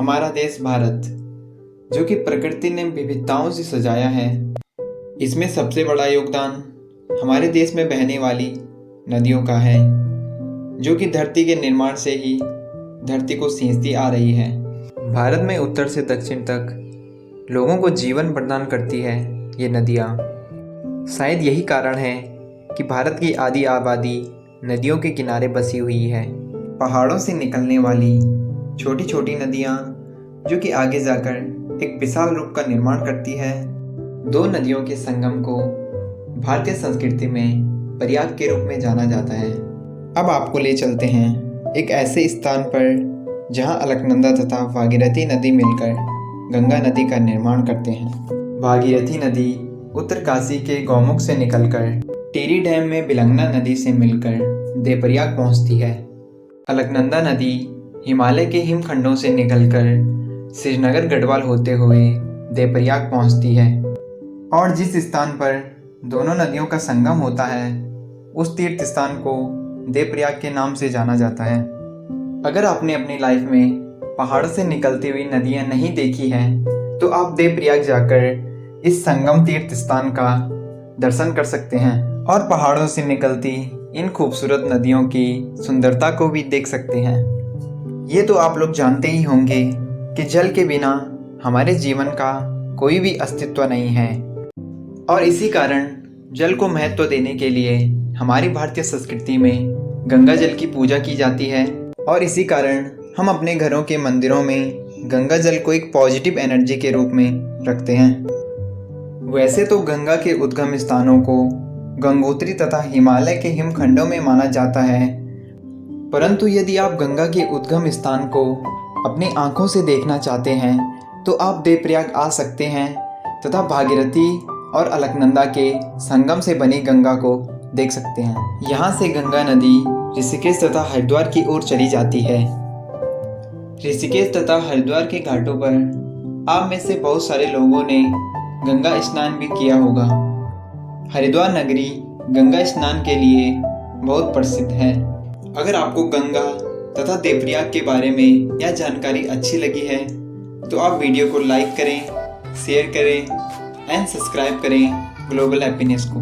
हमारा देश भारत, जो कि प्रकृति ने विविधताओं से सजाया है, इसमें सबसे बड़ा योगदान हमारे देश में बहने वाली नदियों का है, जो कि धरती के निर्माण से ही धरती को सींचती आ रही है। भारत में उत्तर से दक्षिण तक लोगों को जीवन प्रदान करती है ये नदियाँ। शायद यही कारण है कि भारत की आधी आबादी नदियों के किनारे बसी हुई है। पहाड़ों से निकलने वाली छोटी छोटी नदियाँ, जो कि आगे जाकर एक विशाल रूप का निर्माण करती है। दो नदियों के संगम को भारतीय संस्कृति में प्रयाग के रूप में जाना जाता है। अब आपको ले चलते हैं एक ऐसे स्थान पर जहाँ अलकनंदा तथा भागीरथी नदी मिलकर गंगा नदी का निर्माण करते हैं। भागीरथी नदी उत्तरकाशी के गौमुख से निकलकर टिहरी डैम में बिलंगना नदी से मिलकर देवप्रयाग पहुंचती है। अलकनंदा नदी हिमालय के हिमखंडों से निकलकर श्रीनगर गढ़वाल होते हुए देवप्रयाग पहुंचती है और जिस स्थान पर दोनों नदियों का संगम होता है उस तीर्थ स्थान को देवप्रयाग के नाम से जाना जाता है। अगर आपने अपनी लाइफ में पहाड़ से निकलती हुई नदियां नहीं देखी हैं तो आप देवप्रयाग जाकर इस संगम तीर्थ स्थान का दर्शन कर सकते हैं और पहाड़ों से निकलती इन खूबसूरत नदियों की सुंदरता को भी देख सकते हैं। ये तो आप लोग जानते ही होंगे कि जल के बिना हमारे जीवन का कोई भी अस्तित्व नहीं है और इसी कारण जल को महत्व देने के लिए हमारी भारतीय संस्कृति में गंगा जल की पूजा की जाती है और इसी कारण हम अपने घरों के मंदिरों में गंगा जल को एक पॉजिटिव एनर्जी के रूप में रखते हैं। वैसे तो गंगा के उद्गम स्थानों को गंगोत्री तथा हिमालय के हिमखंडों में माना जाता है, परंतु यदि आप गंगा के उद्गम स्थान को अपनी आंखों से देखना चाहते हैं तो आप देवप्रयाग आ सकते हैं तथा भागीरथी और अलकनंदा के संगम से बनी गंगा को देख सकते हैं। यहाँ से गंगा नदी ऋषिकेश तथा हरिद्वार की ओर चली जाती है। ऋषिकेश तथा हरिद्वार के घाटों पर आप में से बहुत सारे लोगों ने गंगा स्नान भी किया होगा। हरिद्वार नगरी गंगा स्नान के लिए बहुत प्रसिद्ध है। अगर आपको गंगा तथा देवप्रयाग के बारे में यह जानकारी अच्छी लगी है तो आप वीडियो को लाइक करें, शेयर करें एंड सब्सक्राइब करें ग्लोबल हैप्पीनेस को।